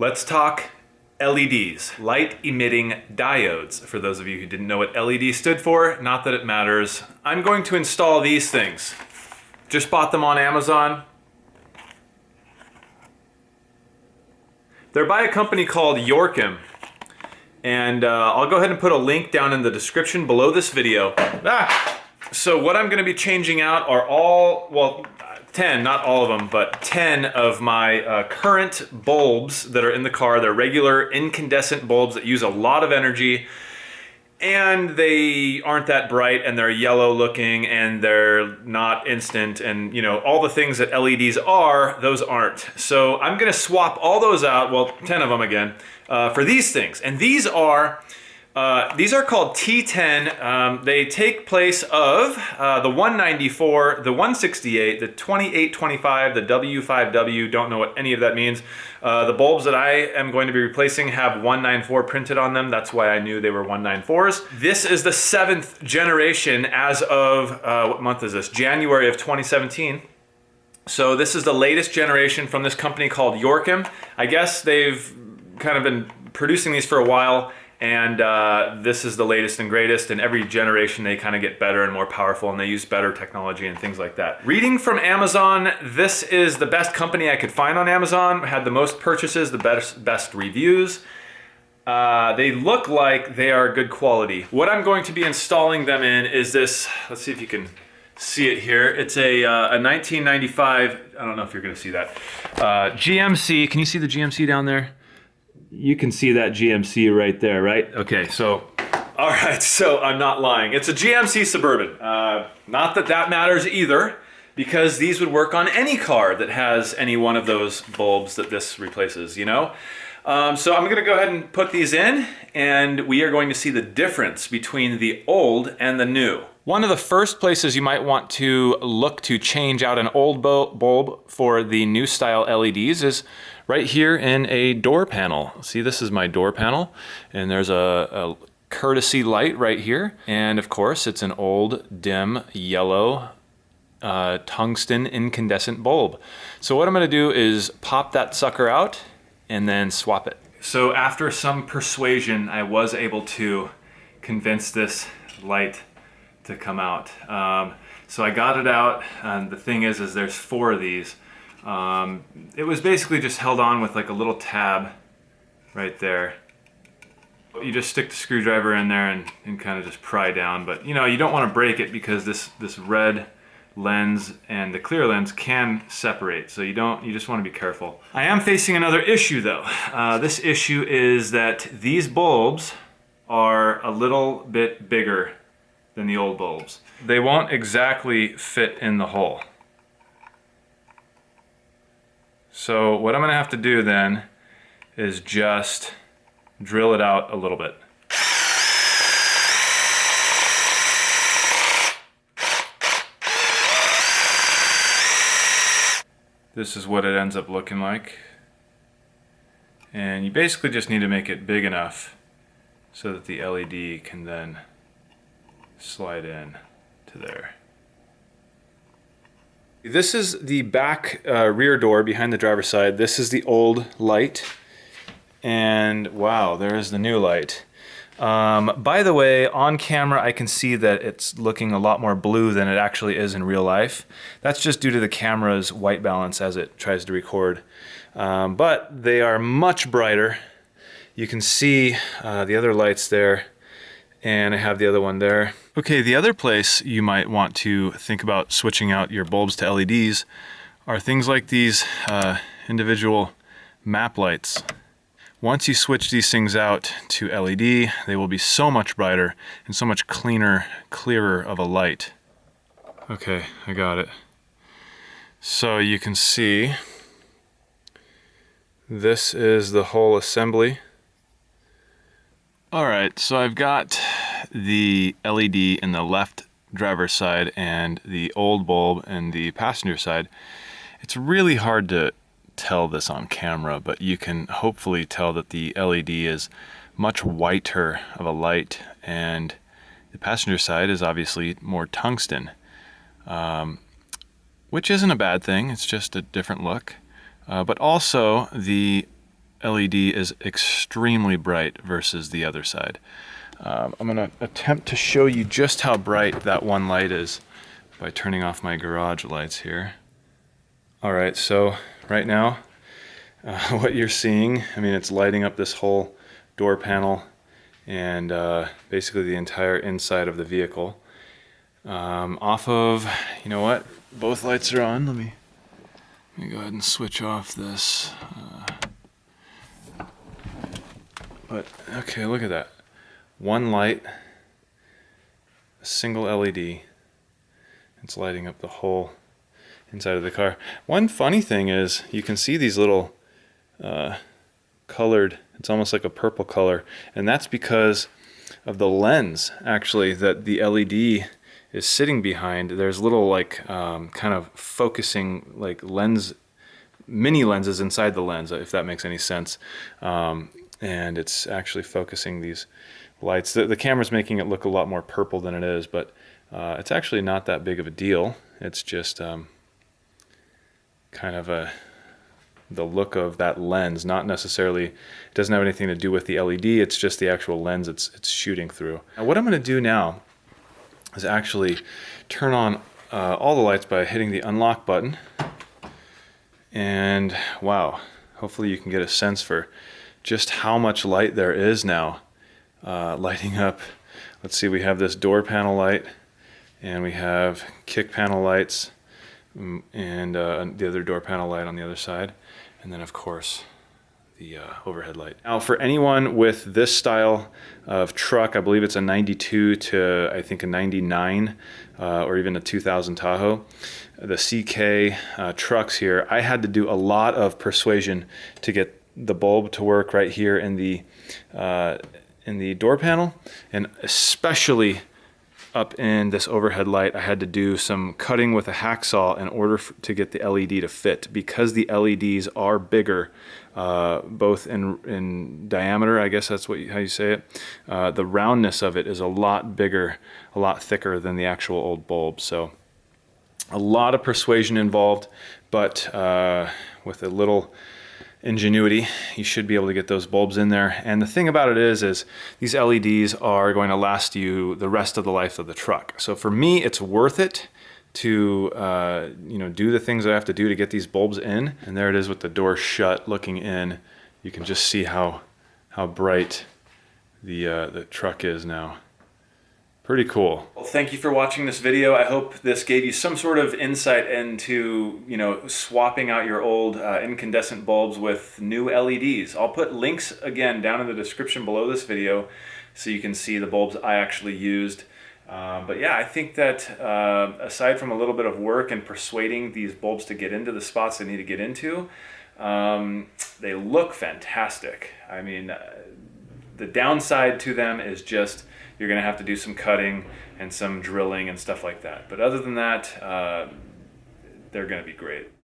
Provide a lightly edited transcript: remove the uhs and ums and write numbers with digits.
Let's talk LEDs, light emitting diodes. For those of you who didn't know what LED stood for, not that it matters. I'm going to install these things. Just bought them on Amazon. They're by a company called Yorkim. And I'll go ahead and put a link down in the description below this video. So what I'm going to be changing out are all, well, 10, not all of them, but 10 of my current bulbs that are in the car. They're regular incandescent bulbs that use a lot of energy, and they aren't that bright, and they're yellow looking, and they're not instant, and you know, all the things that LEDs are, those aren't. So I'm going to swap all those out, well, 10 of them again, for these things. And these are called T10. They take place of the 194, the 168, the 2825, the W5W, don't know what any of that means. The bulbs that I am going to be replacing have 194 printed on them. That's why I knew they were 194s. This is the 7th generation as of, what month is this? January of 2017. So this is the latest generation from this company called Yorkim. I guess they've kind of been producing these for a while. And this is the latest and greatest, and every generation they kind of get better and more powerful, and they use better technology and things like that. Reading from Amazon, this is the best company I could find on Amazon. Had the most purchases, the best reviews. They look like they are good quality. What I'm going to be installing them in is this, let's see if you can see it here. It's a 1995, I don't know if you're gonna see that, GMC. Can you see the GMC down there? You can see that GMC right there, right? Okay, so, all right, so I'm not lying. It's a GMC Suburban. Not that that matters either, because these would work on any car that has any one of those bulbs that this replaces, you know? So I'm gonna go ahead and put these in, and we are going to see the difference between the old and the new. One of the first places you might want to look to change out an old bulb for the new style LEDs is right here in a door panel. See, this is my door panel, and there's a courtesy light right here. And of course, it's an old, dim, yellow, tungsten incandescent bulb. So what I'm gonna do is pop that sucker out and then swap it. So after some persuasion, I was able to convince this light to come out. So I got it out, and the thing is there's 4 of these. It was basically just held on with like a little tab right there. You just stick the screwdriver in there and kind of just pry down, but you know, you don't want to break it because this red lens and the clear lens can separate, so you just want to be careful. I am facing another issue though. This issue is that these bulbs are a little bit bigger than the old bulbs. They won't exactly fit in the hole. So what I'm gonna have to do then is just drill it out a little bit. This is what it ends up looking like. And you basically just need to make it big enough so that the LED can then slide in to there. This is the back rear door behind the driver's side. This is the old light. And wow, there is the new light. By the way, on camera I can see that it's looking a lot more blue than it actually is in real life. That's just due to the camera's white balance as it tries to record. But they are much brighter. You can see the other lights there, and I have the other one there. Okay, the other place you might want to think about switching out your bulbs to LEDs are things like these individual map lights. Once you switch these things out to LED, they will be so much brighter and so much cleaner, clearer of a light. Okay, I got it. So you can see this is the whole assembly. Alright, so I've got the LED in the left driver's side and the old bulb in the passenger side. It's really hard to tell this on camera, but you can hopefully tell that the LED is much whiter of a light, and the passenger side is obviously more tungsten, which isn't a bad thing. It's just a different look. But also the LED is extremely bright versus the other side. I'm going to attempt to show you just how bright that one light is by turning off my garage lights here. Alright, so right now what you're seeing, I mean, it's lighting up this whole door panel and basically the entire inside of the vehicle. Off of, you know what, both lights are on. Let me go ahead and switch off this. But okay, look at that. One light, a single LED. It's lighting up the whole inside of the car. One funny thing is you can see these little colored, it's almost like a purple color, and that's because of the lens actually that the LED is sitting behind. There's little like kind of focusing like mini lenses inside the lens, if that makes any sense. And it's actually focusing these lights. The camera's making it look a lot more purple than it is, but it's actually not that big of a deal. It's just kind of the look of that lens, not necessarily, it doesn't have anything to do with the LED, it's just the actual lens it's shooting through. Now what I'm going to do now is actually turn on all the lights by hitting the unlock button. And wow, hopefully you can get a sense for just how much light there is now lighting up. Let's see, we have this door panel light, and we have kick panel lights, and the other door panel light on the other side, and then of course the overhead light. Now for anyone with this style of truck, I believe it's a 92 to I think a 99 or even a 2000 Tahoe, the CK trucks here, I had to do a lot of persuasion to get the bulb to work right here in the door panel, and especially up in this overhead light. I had to do some cutting with a hacksaw in order to get the LED to fit, because the LEDs are bigger, both in diameter, I guess that's how you say it. The roundness of it is a lot bigger, a lot thicker than the actual old bulb. So a lot of persuasion involved, but with a little ingenuity, you should be able to get those bulbs in there. And the thing about it is these LEDs are going to last you the rest of the life of the truck. So for me, it's worth it to do the things I have to do to get these bulbs in. And there it is with the door shut, looking in. You can just see how bright the truck is now. Pretty cool. Well, thank you for watching this video. I hope this gave you some sort of insight into, swapping out your old incandescent bulbs with new LEDs. I'll put links again down in the description below this video so you can see the bulbs I actually used. But yeah, I think that aside from a little bit of work and persuading these bulbs to get into the spots they need to get into, they look fantastic. I mean, the downside to them is just you're going to have to do some cutting and some drilling and stuff like that. But other than that, they're going to be great.